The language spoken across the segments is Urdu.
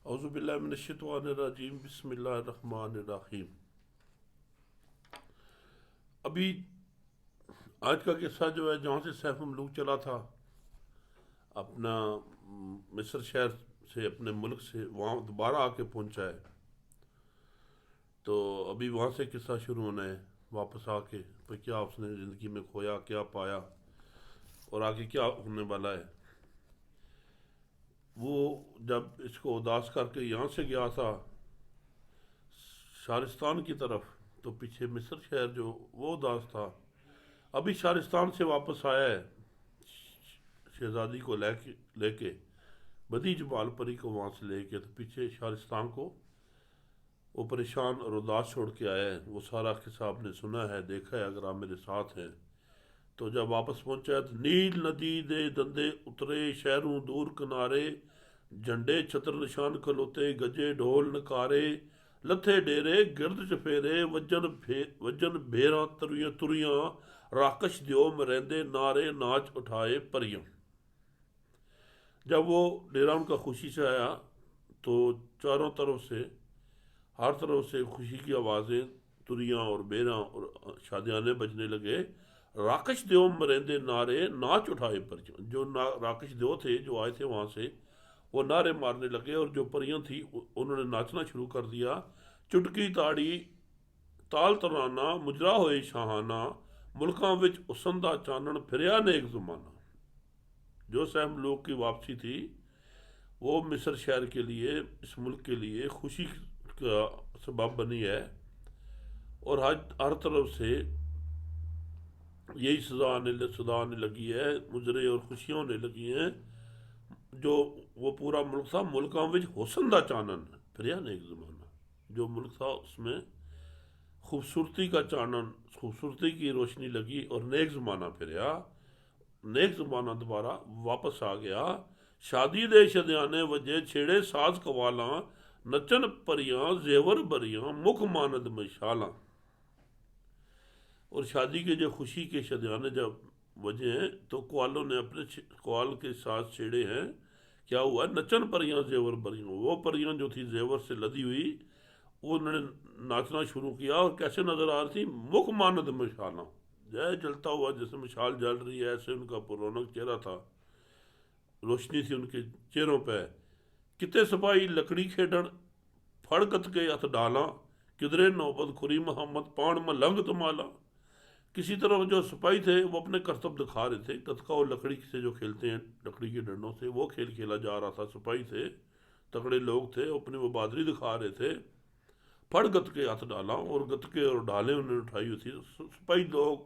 اعوذ باللہ من الشیطان الرجیم، بسم اللہ الرحمن الرحیم۔ ابھی آج کا قصہ جو ہے جہاں سے سیف مملوک چلا تھا اپنا مصر شہر سے، اپنے ملک سے وہاں دوبارہ آ کے پہنچا ہے، تو ابھی وہاں سے قصہ شروع ہونا ہے، واپس آ کے پھر کیا اس نے زندگی میں کھویا، کیا پایا اور آگے کیا ہونے والا ہے۔ وہ جب اس کو اداس کر کے یہاں سے گیا تھا شارستان کی طرف، تو پیچھے مصر شہر جو وہ اداس تھا، ابھی شارستان سے واپس آیا ہے شہزادی کو لے کے بدی جبال پری کو وہاں سے لے کے، تو پیچھے شارستان کو وہ پریشان اور اداس چھوڑ کے آیا ہے۔ وہ سارا قصہ آپ نے سنا ہے، دیکھا ہے اگر آپ میرے ساتھ ہیں۔ تو جب واپس پہنچا ہے تو نیل ندی دے دندے اترے، شہروں دور کنارے، جھنڈے چھتر نشان کھلوتے، گجے ڈھول نکارے، لتھے ڈیرے گرد چفیرے، وجن بھیراں تریاں، راکش دیو مرندے نعرے ناچ اٹھائے پریاں۔ جب وہ ڈیرا ان کا خوشی سے آیا تو چاروں طرف سے، ہر طرف سے خوشی کی آوازیں، تریاں اور بیراں اور شادیانے بجنے لگے۔ راکش دیو مرندے نعرے ناچ اٹھائے پریاں، جو راکش دیو تھے جو آئے تھے وہاں سے، وہ نعرے مارنے لگے، اور جو پریاں تھیں انہوں نے ناچنا شروع کر دیا۔ چٹکی تاڑی تال ترانہ مجرا ہوئے شاہانہ، ملکاں وچ اسندہ چانن پھریا نیک زمانہ۔ جو سہم لوگ کی واپسی تھی وہ مصر شہر کے لیے، اس ملک کے لیے خوشی کا سبب بنی ہے، اور ہر طرف سے یہی صدا آنے لگی ہے، مجرے اور خوشیاں ہونے لگی ہیں۔ جو وہ پورا ملک تھا، ملکاں وچ حسن دا چانن پھریا نیک زمانہ، جو ملک تھا اس میں خوبصورتی کا چانن، خوبصورتی کی روشنی لگی، اور نیک زمانہ پھریا، نیک زمانہ دوبارہ واپس آ گیا۔ شادی دے شدیانے وجے چھیڑے ساز قوالاں، نچن پریاں زیور بریاں مکھ ماند مشالاں۔ اور شادی کے جو خوشی کے شدیانے جب وجے ہیں تو قوالوں نے اپنے قوال کے ساتھ چھیڑے ہیں۔ کیا ہوا؟ نچن پریاں زیور بریاں، وہ پریاں جو تھی زیور سے لدی ہوئی، انہوں نے ناچنا شروع کیا، اور کیسے نظر آ رہی تھی؟ مکھ ماند مشالاں، جے جلتا ہوا جیسے مشال جل رہی ہے، ایسے ان کا پررونق چہرہ تھا، روشنی تھی ان کے چہروں پہ۔ کتے سپاہی لکڑی کھیڈن، پھڑ گت کے ہتھ ڈالاں، کدرے نوبت کھری محمد پان ملنگ تمالا۔ کسی طرف جو سپاہی تھے وہ اپنے کرتب دکھا رہے تھے، گتکا اور لکڑی سے جو کھیلتے ہیں لکڑی کے ڈنڈوں سے، وہ کھیل کھیلا جا رہا تھا۔ سپاہی تھے، تگڑے لوگ تھے، اپنی وہ بہادری دکھا رہے تھے۔ پھڑ گت کے ہاتھ ڈالاں، اور گتکے اور ڈالیں انہوں نے اٹھائی ہوئی تھی۔ سپاہی لوگ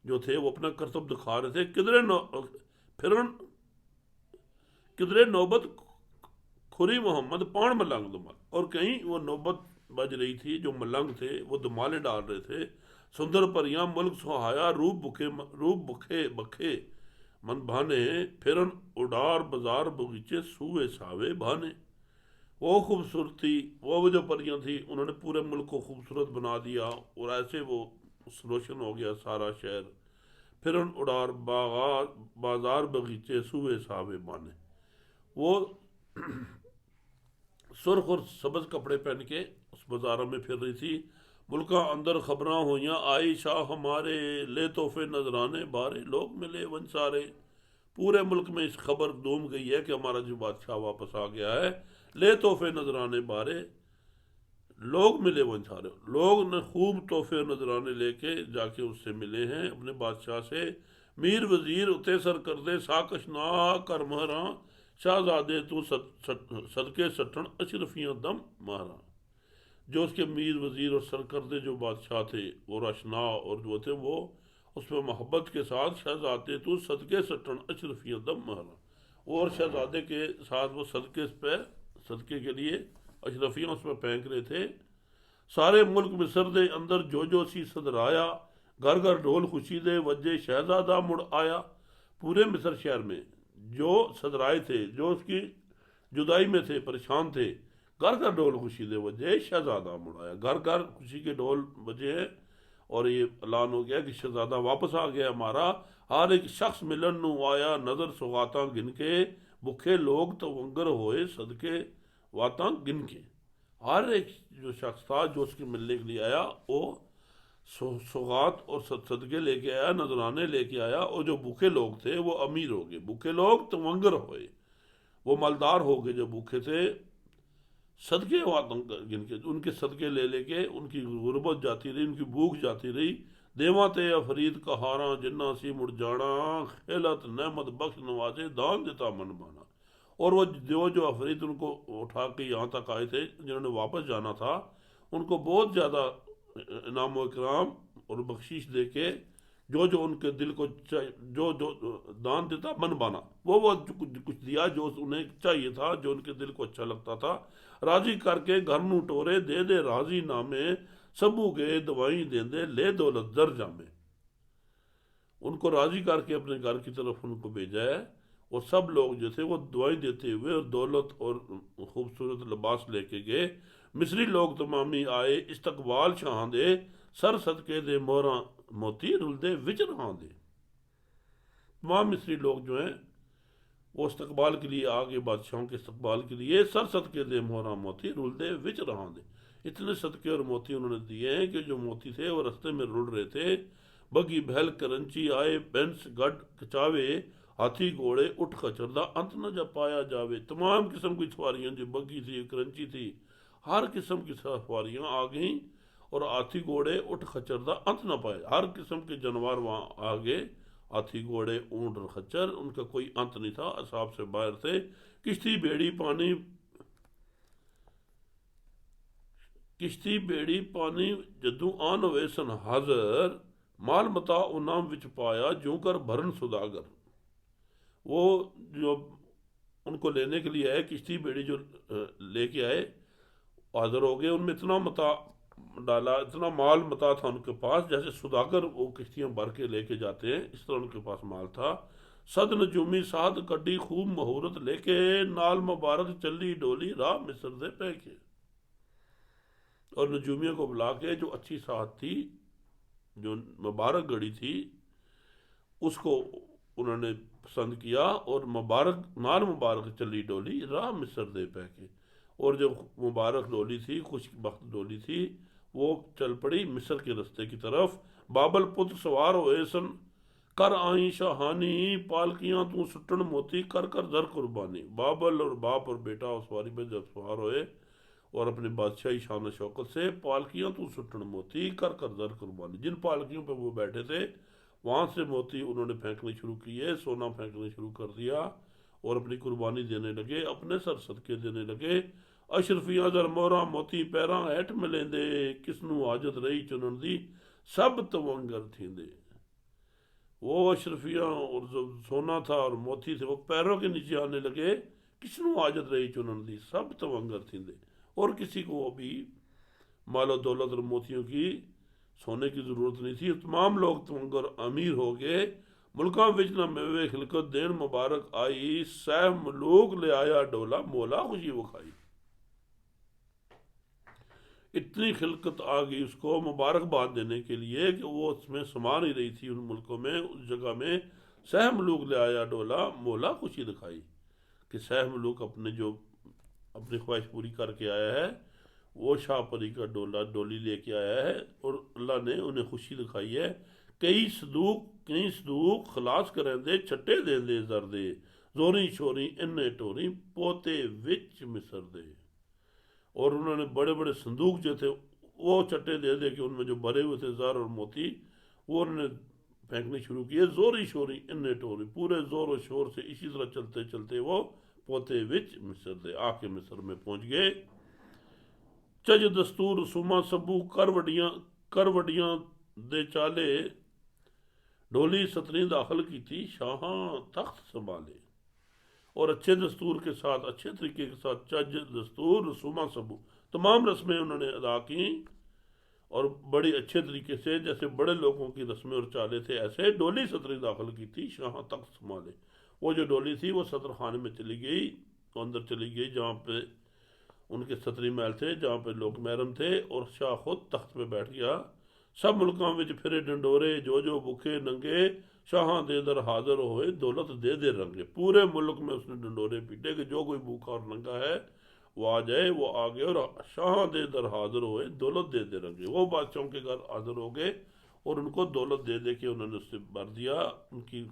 جو تھے وہ اپنا کرتب دکھا رہے تھے۔ کدرے نوبت کھری محمد پان ملنگ دمال، اور کہیں وہ نوبت بج رہی تھی، جو ملنگ تھے وہ دمالے ڈال رہے تھے۔ سندر پریاں ملک سہایا، روپ بکھے من بھانے، پھرن اڈار بازار بغیچے سوئے ساوے بھانے۔ وہ خوبصورتی، وہ جو پریاں تھیں انہوں نے پورے ملک کو خوبصورت بنا دیا، اور ایسے وہ روشن ہو گیا سارا شہر۔ پھرن اڈار بازار بغیچے سوئے ساوے بانے۔ وہ سرخ اور سبز کپڑے پہن کے اس بازاروں میں پھر رہی تھی۔ ملکاں اندر خبراں ہویاں، آئی شاہ ہمارے، لے تحفے نذرانے بارے، لوگ ملے ونسارے۔ پورے ملک میں اس خبر دوم گئی ہے کہ ہمارا جو بادشاہ واپس آ گیا ہے۔ لے تحفے نذرانے بارے، لوگ ملے ونسارے، لوگ نے خوب تحفے نذرانے لے کے جا کے اس سے ملے ہیں اپنے بادشاہ سے۔ میر وزیر اتے سر کردے ساکش نا کر مہراں، شہزادے تو صدقے سٹن اشرفیاں دم مہراں۔ جو اس کے میر وزیر اور سرکردے جو بادشاہ تھے اور اشنا اور جو تھے، وہ اس میں محبت کے ساتھ شہزادے تو صدقے سٹن اشرفیاں دم مہراں، اور شہزادے کے ساتھ وہ صدقے کے لیے اشرفیاں اس پہ پھینک رہے تھے۔ سارے ملک مصر دے اندر جو سی صدرایا، گھر گھر ڈھول خوشی دے وجے شہزادہ مڑ آیا۔ پورے مصر شہر میں جو صدرائے تھے، جو اس کی جدائی میں تھے، پریشان تھے، گھر گھر ڈھول خوشی دے وجے شہزادہ مڑ آیا۔ گھر گھر خوشی کے ڈھول بجے ہیں، اور یہ اعلان ہو گیا کہ شہزادہ واپس آ گیا ہمارا۔ ہر ایک شخص ملن نو آیا، نظر سوغاتاں گن کے، بکھے لوگ تو ونگر ہوئے صدقے واتاں گن کے، ہر ایک جو شخص تھا جو اس کے ملنے کے لیے آیا وہ سوغات اور صدقے لے کے آیا، نذرانے لے کے آیا، اور جو بھوکے لوگ تھے وہ امیر ہو گئے، بھوکے لوگ تمنگر ہوئے، وہ مالدار ہو گئے، جو بھوکے تھے صدقے گن کے ان کے صدقے لے لے کے ان کی غربت جاتی رہی، ان کی بھوک جاتی رہی۔ دیواں تے افرید کہاراں جنہ سی مڑ جانا، خیلت نعمت بخش نوازے دان دیتا من بانا۔ اور وہ جو افرید ان کو اٹھا کے یہاں تک آئے تھے، جنہوں نے واپس جانا تھا، ان کو بہت زیادہ انعام و اکرام اور بخشش دے کے جو ان کے دل کو جو دان دیتا من بانا، وہ کچھ دیا جو انہیں چاہیے تھا، جو ان کے دل کو اچھا لگتا تھا، راضی کر کے گھر نو ٹورے دے دے راضی نامے، سبو گئے دوائیں دین دے لے دولت در جامے۔ ان کو راضی کر کے اپنے گھر کی طرف ان کو بھیجا ہے، اور سب لوگ جو تھے وہ دعائیں دیتے ہوئے اور دولت اور خوبصورت لباس لے کے گئے۔ مصری لوگ تمامی آئے استقبال شاہاں دے، سر صدقے دے موراں موتی رل دے وچ رہاں دے۔ تمام مصری لوگ جو ہیں وہ استقبال کے لیے آگے، بادشاہوں کے استقبال کے لیے، سر صدقے دے موراں موتی رل دے وچ رہاں دے۔ اتنے صدقے اور موتی انہوں نے دیے ہیں کہ جو موتی تھے وہ رستے میں رل رہے تھے۔ بگی بہل کرنچی آئے بینس گڈ کچاوے، ہاتھی گھوڑے اٹھ خچردہ انت نہ جا پایا جاوے۔ تمام قسم کی سواریاں، جو بگی تھی، کرنچی تھی، ہر قسم کی سواریاں آ گئیں، اور ہاتھی گھوڑے اٹھ خچردہ انت نہ پائے، ہر قسم کے جانور وہاں آ گئے، ہاتھی گھوڑے اونٹ اور خچر، ان کا کوئی انت نہیں تھا، اصحاب سے باہر تھے۔ کشتی بیڑی پانی جدوں آن ہوئے سن حاضر، مال متا انعام وچ پایا جوں کر بھرن سوداگر۔ وہ جو ان کو لینے کے لیے آئے، کشتی بیڑی جو لے کے آئے حاضر ہو گئے، ان میں اتنا متا ڈالا، اتنا مال متا تھا ان کے پاس، جیسے سوداگر وہ کشتیاں بھر کے لے کے جاتے ہیں، اس طرح ان کے پاس مال تھا۔ صد نجومی ساتھ کڈی خوب مہورت لے کے، نال مبارک چلی ڈولی راہ مصر دے پہ کے۔ اور نجومیوں کو بلا کے جو اچھی ساتھ تھی، جو مبارک گڑی تھی، اس کو انہوں نے پسند کیا، اور نال مبارک چلی ڈولی راہ مصر دے پہ کے۔ اور جو مبارک ڈولی تھی، خوش بخت ڈولی تھی، وہ چل پڑی مصر کے رستے کی طرف۔ بابل پتر سوار ہوئے سن کر آئیں شاہانی، پالکیاں تو سٹن موتی کر کر در قربانی۔ بابل اور باپ اور بیٹا اس سواری پہ جب سوار ہوئے، اور اپنے بادشاہی شان و شوکت سے، پالکیاں تو سٹن موتی کر کر در قربانی، جن پالکیوں پہ وہ بیٹھے تھے وہاں سے موتی انہوں نے پھینکنے شروع کیے، سونا پھینکنے شروع کر دیا، اور اپنی قربانی دینے لگے، اپنے سر صدقے دینے لگے۔ اشرفیاں در موراں موتی پیراں ہیٹھ ملیں دے، کس نو حاجت رہی چنن دی سب تونگر تھیں دے۔ وہ اشرفیاں اور جو سونا تھا اور موتی تھے، وہ پیروں کے نیچے آنے لگے، کس نو حاجت رہی چنن دی سب تونگر تھیں دے۔ اور کسی کو بھی مال و دولت اور موتیوں کی، سونے کی ضرورت نہیں تھی، تمام لوگ تونگر امیر ہو گئے۔ ملکاں وچ نہ میوے خلقت دین مبارک آئی، سہ ملوک لے آیا ڈولا مولا خوشی وکھائی۔ اتنی خلقت آ گئی اس کو مبارکباد دینے کے لیے کہ وہ اس میں سما نہیں رہی تھی، ان ملکوں میں، اس جگہ میں۔ سہ ملوک لے آیا ڈولا مولا خوشی دکھائی، کہ سہ ملوک اپنی خواہش پوری کر کے آیا ہے، وہ شاہ پری کا ڈولی لے کے آیا ہے، اور اللہ نے انہیں خوشی دکھائی ہے۔ کئی صدوق خلاص کریں دے، چھٹے دیں دے زر دے، زوری شوری انے ٹوری پوتے وچ مصر دے۔ اور انہوں نے بڑے بڑے صندوق جو تھے وہ چٹے دے دے کہ ان میں جو بھرے ہوئے تھے زر اور موتی، وہ انہوں نے پھینکنے شروع کیے۔ زوری شوری انے ٹوری، پورے زور و شور سے اسی طرح چلتے چلتے وہ پوتے وچ مصر دے آ کے مصر میں پہنچ گئے۔ چج دستور رسوماں سبو کر وڈیاں دے چالے، ڈھولی ستریں داخل کی تھی شاہاں تخت سنبھالے۔ اور اچھے دستور کے ساتھ، اچھے طریقے کے ساتھ، چج دستور رسوماں سبو، تمام رسمیں انہوں نے ادا کی، اور بڑے اچھے طریقے سے، جیسے بڑے لوگوں کی رسمیں اور چالے تھے، ایسے ڈولی ستریں داخل کی تھی شاہاں تخت سنبھالے۔ وہ جو ڈولی تھی وہ صدر خانے میں چلی گئی، اندر چلی گئی جہاں پہ ان کے ستری محل تھے، جہاں پہ لوگ محرم تھے، اور شاہ خود تخت پہ بیٹھ گیا۔ سب ملکاں وچ پھرے ڈنڈورے، جو بکھے ننگے، شاہاں دے در حاضر ہوئے دولت دے دے رنگے۔ پورے ملک میں اس نے ڈنڈورے پیٹے کہ جو کوئی بھوکا اور ننگا ہے وہ آ جائے، وہ آ گئے اور شاہ دے در حاضر ہوئے، دولت دے دے رکھے، وہ بادشاہوں کے گھر حاضر ہو گئے اور ان کو دولت دے دے کے انہوں نے اس سے بھر دیا، ان کی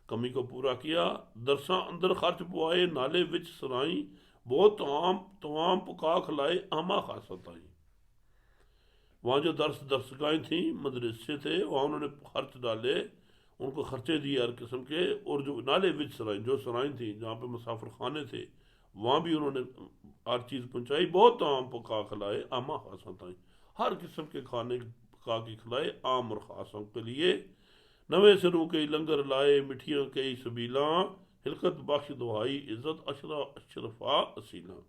کمی کو پورا کیا۔ درساں اندر خرچ پوائے، نالے وچ سرائیں، بہت تمام پکا کھلائے، آما خاصت آئی۔ وہاں جو درسگاہیں تھیں، مدرسے تھے، وہاں انہوں نے خرچ ڈالے، ان کو خرچے دیے ہر قسم کے، اور جو نالے وچ سرائیں، جو سرائیں تھیں جہاں پہ مسافر خانے تھے، وہاں بھی انہوں نے ہر چیز پہنچائی، بہت عام پکا کھلائے، آما خاصت آئی، ہر قسم کے کھانے پکا کے کھلائے عام اور خاصوں کے لیے۔ نویں سروں کے لنگر لائے، مٹھیاں کئی سبیلاں، ہلکت بخش دہائی، عزت اشرفا اصیلاں۔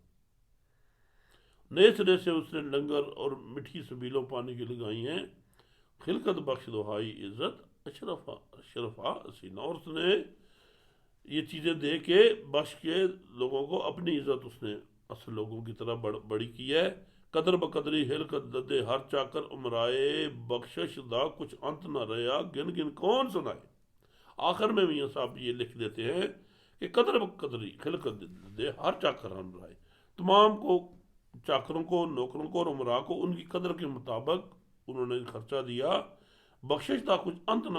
نئے سرے سے اس نے لنگر اور مٹھی سبیلوں پانی کی لگائی ہیں، خلقت بخش دہائی، عزت اشرفا اصیلاں، اور اس نے یہ چیزیں دے کے بخش کے لوگوں کو اپنی عزت اس نے اصل لوگوں کی طرح بڑی کی ہے۔ قدر بقدری ہلکت ددے ہر چاکر عمرائے، بخشش دا کچھ انت نہ رہا، گن گن کون سنائے۔ آخر میں میاں صاحب یہ لکھ دیتے ہیں کہ قدر بقدری خلقت دے ہر چاکر عمرائے، تمام کو، چاکروں کو، نوکروں کو اور عمراء کو ان کی قدر کے مطابق انہوں نے خرچہ دیا، بخشش دا کچھ انت نہ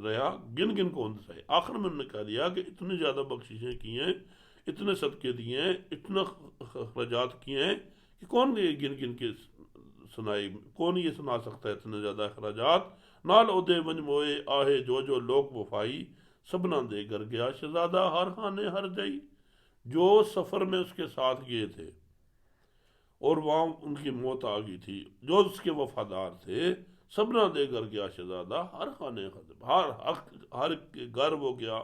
رہا، گن گن کون سائے۔ آخر میں انہوں نے کہہ دیا کہ اتنی زیادہ بخششیں کی ہیں، اتنے صدقے دیے ہیں، اتنے اخراجات کیے ہیں کہ کون یہ گن گن کے سنائے، کون یہ سنا سکتا ہے اتنے زیادہ اخراجات۔ نال عہدے ونج موئے آہے جو لوگ وفائی، سبنا دے گر گیا شہزادہ ہر خانے ہر جائی۔ جو سفر میں اس کے ساتھ گئے تھے اور وہاں ان کی موت آ گئی تھی، جو اس کے وفادار تھے، سبنا دے گر گیا شہزادہ ہر خانے ہر گھر وہ گیا،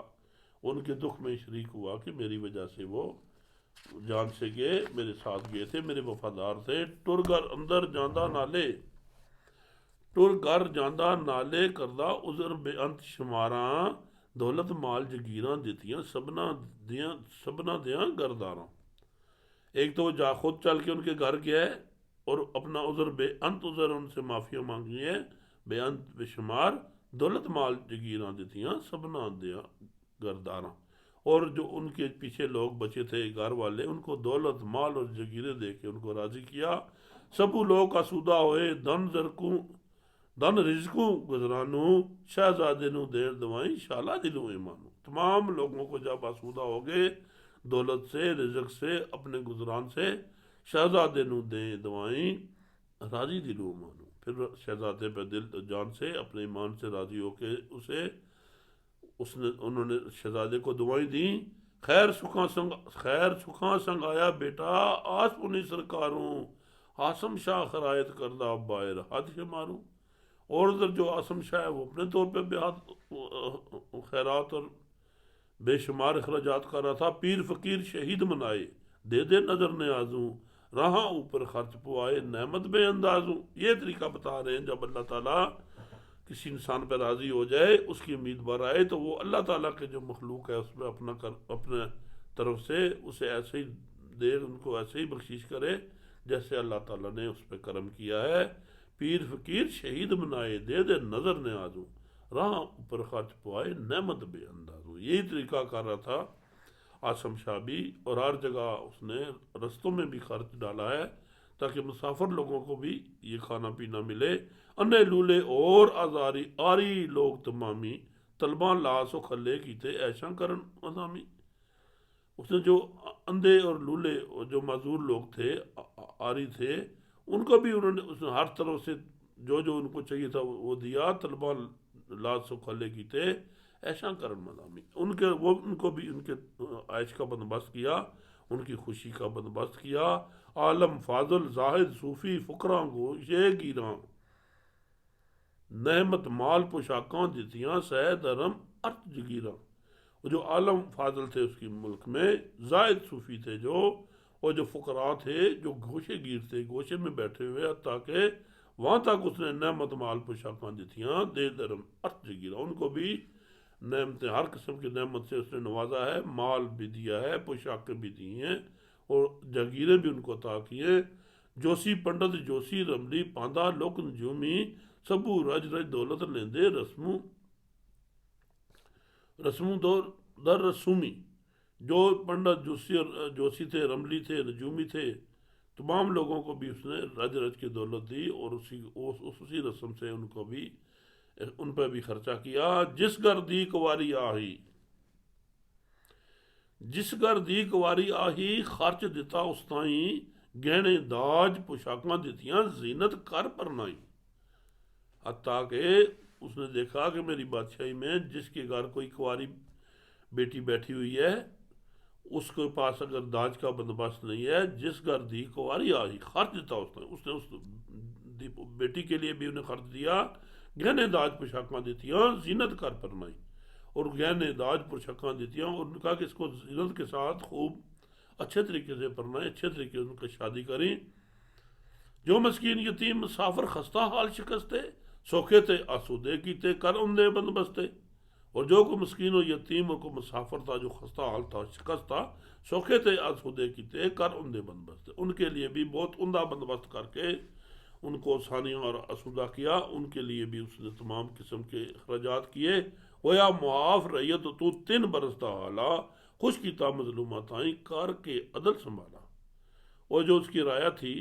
ان کے دکھ میں شریک ہوا کہ میری وجہ سے وہ جان سے گئے، میرے ساتھ گئے تھے، میرے وفادار تھے۔ ٹر گر اندر جاندہ نالے، ٹر گر جاندہ نالے کردہ عذر بے انت شماراں، دولت مال جگیراں دیتیاں سبنا دیاں گرداراں۔ ایک تو وہ خود چل کے ان کے گھر گیا ہے اور اپنا عذر بے انت عذر ان سے معافیاں مانگی ہے، بے انت بے شمار، دولت مال جگیراں دیتیاں سبنا دیاں گرداراں، اور جو ان کے پیچھے لوگ بچے تھے گھر والے، ان کو دولت مال اور جگیریں دے کے ان کو راضی کیا۔ سبو لوگ آسودہ ہوئے، دن رزقوں گزرانوں، شہزادے نو دیر دوائیں شالا دلوں ایمانوں۔ تمام لوگوں کو جب آسودہ ہو گئے دولت سے، رزق سے، اپنے گزران سے، شہزادے نو دیں دوائیں راضی دلوں ایمانوں، پھر شہزادے پہ دل جان سے اپنے ایمان سے راضی ہو کے انہوں نے شہزادے کو دعائیں دیں۔ خیر سکھاں سنگ آیا بیٹا، آس پنی سرکاروں، آسم شاہ خرائط کردہ باہر حد شماروں۔ اور ادھر جو آسم شاہ ہے وہ اپنے طور پہ خیرات اور بے شمار اخراجات کر رہا تھا۔ پیر فقیر شہید منائے، دے نظر نیازوں، رہاں اوپر خرچ پوائے، نعمت بے اندازوں۔ یہ طریقہ بتا رہے ہیں، جب اللہ تعالیٰ کسی انسان پہ راضی ہو جائے، اس کی امید بر آئے، تو وہ اللہ تعالیٰ کے جو مخلوق ہے اس میں اپنے طرف سے اسے ایسے ہی دے، ان کو ایسے ہی بخشش کرے جیسے اللہ تعالیٰ نے اس پہ کرم کیا ہے۔ پیر فقیر شہید منائے، دے نظر نیازوں، راہ اوپر خرچ پوائے، نعمت بے اندازوں۔ یہی طریقہ کر رہا تھا آسم شاہ بھی، اور ہر جگہ اس نے رستوں میں بھی خرچ ڈالا ہے تاکہ مسافر لوگوں کو بھی یہ کھانا پینا ملے۔ انے لولے اور آزاری آری لوگ تمامی، طلباں لاس و کھلے کیتے ایشاں کرن مضامی۔ اس نے جو اندھے اور لولے اور جو معذور لوگ تھے، آری تھے، ان کو بھی اس نے ہر طرف سے جو ان کو چاہیے تھا وہ دیا۔ طلباں لاس و کھلے کیتے ایشاں کرن مضامی، ان کو بھی ان کے عائش کا بندوبست کیا، ان کی خوشی کا بندوبست کیا۔ عالم فاضل زاہد صوفی فقراں کو یہ گیراں، نعمت مال پوشاکاں دیتیاں سہ درم ارت جگیراں۔ جو عالم فاضل تھے اس کی ملک میں، زاہد صوفی تھے جو، اور جو فقراء تھے جو گوشے گیر تھے، گوشے میں بیٹھے ہوئے، تاکہ وہاں تک اس نے نعمت مال پوشاکاں دیتیاں دے درم ارت جگیراں، ان کو بھی نعمتیں، ہر قسم کی نعمت سے اس نے نوازا ہے، مال بھی دیا ہے، پوشاکیں بھی دی ہیں، اور جاگیریں بھی ان کو عطا کی ہیں۔ جوسی پنڈت جوسی رملی پاندہ لوک نجومی، سبو رج دولت لیندے رسموں در رسومی۔ جو پنڈت جوسی تھے، رملی تھے، نجومی تھے، تمام لوگوں کو بھی اس نے رج رج کی دولت دی، اور اسی رسم سے ان کو بھی، ان پہ بھی خرچہ کیا۔ جس گھر دی کواری آہی، جس گھر دی کواری آہی، خرچ دیتا اس تائیں، گہنے داج پوشاکاں دیتیاں، زینت کر پر نائی۔ حتیٰ کہ اس نے دیکھا کہ میری بادشاہی میں جس کے گھر کوئی کواری بیٹی بیٹھی ہوئی ہے، اس کے پاس اگر داج کا بندوبست نہیں ہے، جس گھر دی کواری آئی، خرچ دیتا اس نے بیٹی کے لیے بھی انہیں خرچ دیا، گہنے داج پوشاکاں دیتیاں، زینت کر پرنائی، اور گہنے داج پوشاکاں دیتیاں، اور انہوں نے کہا کہ اس کو زینت کے ساتھ خوب اچھے طریقے سے پرنائیں، اچھے طریقے سے ان کی شادی کریں۔ جو مسکین یتیم مسافر خستہ حال شکستے، سوکھے تھے آسودے کیتے کر اندے بندوبستے۔ اور جو کو مسکین و یتیم اور کو مسافر تھا، جو خستہ حال تھا، شکست تھا، سوکھے تھے آسودے کیتے کر اندے بندوبستے، ان کے لیے بھی بہت عمدہ بندوبست کر کے ان کو آسانیاں اور آسودہ کیا، ان کے لیے بھی اس نے تمام قسم کے اخراجات کیے۔ ہویا معاف ریت تو 3 برس دا حالا، خوش کیتا مظلومات آئیں کر کے عدل سنبھالا۔ اور جو اس کی رعایا تھی،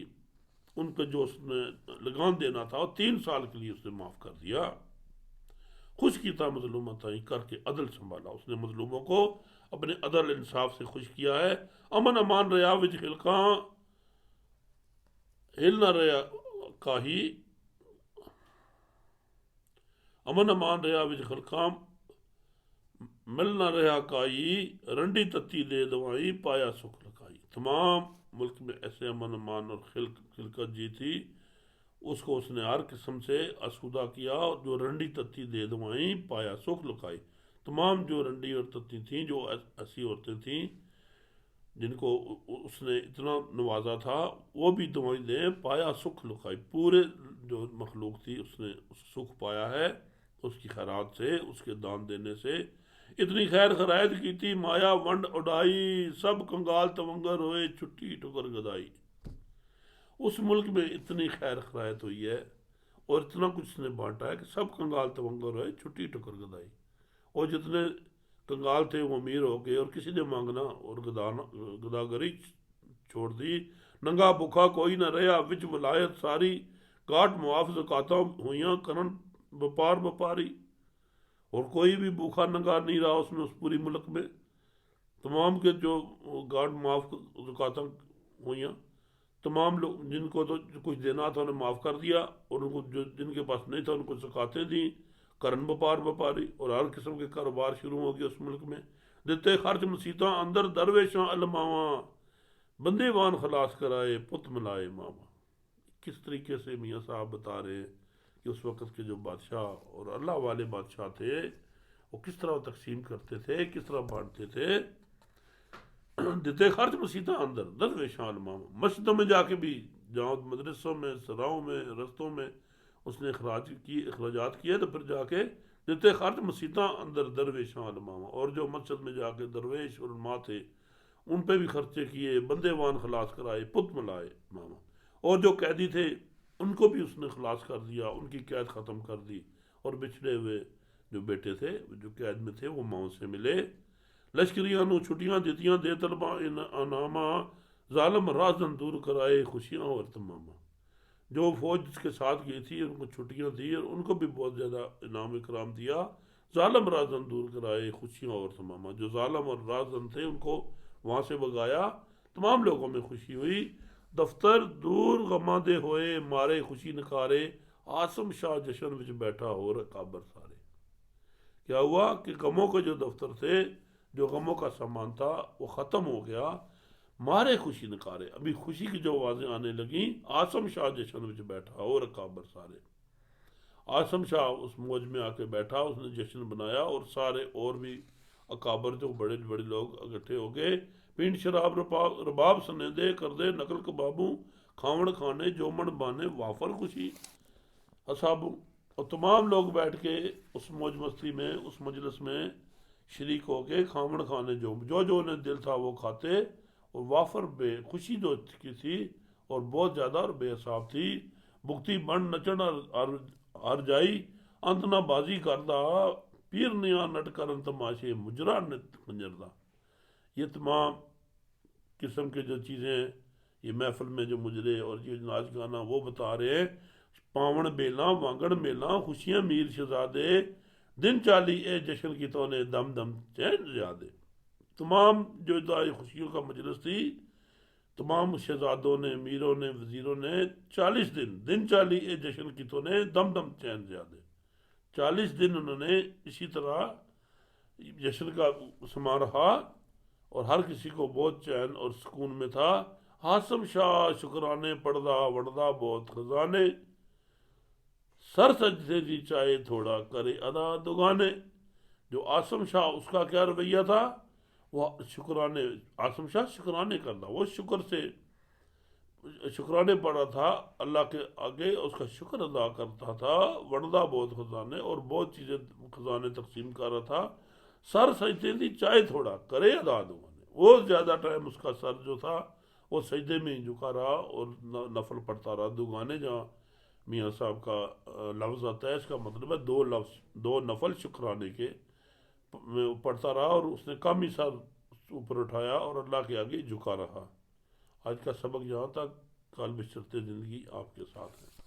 ان کو جو اس نے لگان دینا تھا، وہ 3 سال کے لیے اس نے معاف کر دیا۔ خوش کیتا مظلومات آئیں کر کے عدل سنبھالا، اس نے مظلوموں کو اپنے عدل انصاف سے خوش کیا ہے۔ امن امان ریا وچ خلقاں، ہل نہ ریا کاہی، امن امان ریا وچ خلقاں، مل نہ رہا کائی، رنڈی تتی دے دوائی، پایا سکھ لکائی۔ تمام ملک میں ایسے امن امان اور خلقت جی تھی، اس کو اس نے ہر قسم سے آسودہ کیا، اور جو رنڈی تتی دے دوائیں، پایا سکھ لکائی۔ تمام جو رنڈی اور تتی تھیں، جو ایسی عورتیں تھیں جن کو اس نے اتنا نوازا تھا، وہ بھی دعائیں دیں، پایا سکھ لکائی۔ پورے جو مخلوق تھی اس نے سکھ پایا ہے اس کی خیرات سے، اس کے دان دینے سے۔ اتنی خیر خرائط کی تھی مایا ونڈ اڈائی، سب کنگال تونگر ہوئے چھٹی ٹکر گدائی۔ اس ملک میں اتنی خیر خرائط ہوئی ہے اور اتنا کچھ اس نے بانٹا ہے کہ سب کنگال تونگر ہوئے چھٹی ٹکر گدائی، اور جتنے کنگال تھے وہ امیر ہو گئے، اور کسی نے مانگنا اور گداگری چھوڑ دی۔ ننگا بکھا کوئی نہ رہا وچ ولایت ساری، کاٹ معاف زکاتاں ہویاں کرن بپار بپاری۔ اور کوئی بھی بھوکا ننگا نہیں رہا اس میں، اس پوری ملک میں تمام کے جو گاٹ معاف زکاتاں ہوئیاں، تمام لوگ جن کو تو کچھ دینا تھا انہیں معاف کر دیا، اور ان کو جن کے پاس نہیں تھا ان کو زکاتیں دیں، کرن بپار بپاری، اور ہر قسم کے کاروبار شروع ہو گئے اس ملک میں۔ دیتے خرچ مسیتاں اندر درویشاں علماواں، بندے وان خلاص کرائے پت ملائے ماما۔ کس طریقے سے میاں صاحب بتا رہے ہیں کہ اس وقت کے جو بادشاہ اور اللہ والے بادشاہ تھے، وہ کس طرح تقسیم کرتے تھے، کس طرح بانٹتے تھے۔ دیتے خرچ مسیتاں اندر درویشاں علماواں، مسجدوں میں جا کے بھی، جہاں مدرسوں میں، سراؤں میں، رستوں میں اس نے اخراجات کیے، تو پھر جا کے دیتے خرچ مسیتاں اندر درویشاں علماواں، اور جو مسجد میں جا کے درویش اور علماء تھے ان پہ بھی خرچے کیے، بندے وان خلاص کرائے پت ملائے ماما۔ اور جو قیدی تھے ان کو بھی اس نے خلاص کر دیا، ان کی قید ختم کر دی، اور بچھڑے ہوئے جو بیٹے تھے جو قید میں تھے وہ ماؤں سے ملے۔ لشکریاں نو چھٹیاں دیتیاں دے طلباں انعاماں، ظالم رازن دور کرائے خوشیاں اور تماما۔ جو فوج جس کے ساتھ گئی تھی ان کو چھٹیاں دی، اور ان کو بھی بہت زیادہ انعام اکرام دیا۔ ظالم رازن دور کرائے خوشیاں اور تماما، جو ظالم اور رازن تھے ان کو وہاں سے بگایا، تمام لوگوں میں خوشی ہوئی۔ دفتر دور غماں دے ہوئے، مارے خوشی نکارے، آسم شاہ جشن وچ بیٹھا ہو رکابر سارے۔ کیا ہوا کہ غموں کے جو دفتر تھے، جو غموں کا سامان تھا، وہ ختم ہو گیا، مارے خوشی نکارے، ابھی خوشی کی جو آوازیں آنے لگیں، آسم شاہ جشن وچ بیٹھا ہو رکابر سارے۔ آسم شاہ اس موج میں آ کے بیٹھا، اس نے جشن بنایا، اور سارے اور بھی اکابر جو بڑے بڑے لوگ اکٹھے ہو گئے۔ پینڈ شراب رباب سنے دے کر دے نقل کبابوں، کھاون کھانے جومن بانے وافر خوشی حسابوں۔ اور تمام لوگ بیٹھ کے اس موج مستی میں، اس مجلس میں شریک ہو کے کھاون کھانے جو انہیں دل تھا وہ کھاتے، اور وافر بے خوشی جو کی تھی اور بہت زیادہ اور بے حساب تھی۔ بکتی بن نچن ہر جائی، انت نہ بازی کردہ، پیر نیا نٹ کرن تماشے مجرا نت کنجردہ۔ یہ تمام قسم کے جو چیزیں یہ محفل میں جو مجرے اور یہ ناچ گانا وہ بتا رہے ہیں، پاون بیلا وانگڑ میلا خوشیاں میر شہزادے، دن چالی اے جشن کی تو نے دم دم چین زیادے۔ تمام جو خوشیوں کا مجلس تھی، تمام شہزادوں نے، میروں نے، وزیروں نے 40 دن چالی اے جشن کی تو نے دم دم چین زیادے، 40 دن انہوں نے اسی طرح جشن کا سما رہا اور ہر کسی کو بہت چین اور سکون میں تھا۔ ہاسم شاہ شکرانے پڑدا وڑدا بہت خزانے، سر سجدے دی چاہے تھوڑا کرے ادا دگانے۔ جو آسم شاہ اس کا کیا رویہ تھا، وہ شکرانے، آسم شاہ شکرانے کرتا، وہ شکر سے شکرانے پڑا تھا اللہ کے آگے، اس کا شکر ادا کرتا تھا، وڑدا بہت خزانے اور بہت چیزیں خزانے تقسیم کر رہا تھا۔ سر سجدے دی چاہے تھوڑا کرے ادا دگانے، وہ زیادہ ٹائم اس کا سر جو تھا وہ سجدے میں ہی جھکا رہا اور نفل پڑھتا رہا۔ دگانے جہاں میاں صاحب کا لفظ آتا ہے، اس کا مطلب ہے دو لفظ، دو نفل شکرانے کے پڑھتا رہا اور اس نے کم ہی سر اوپر اٹھایا اور اللہ کے آگے جھکا رہا۔ آج کا سبق یہاں تک، کل بشرط زندگی آپ کے ساتھ ہے۔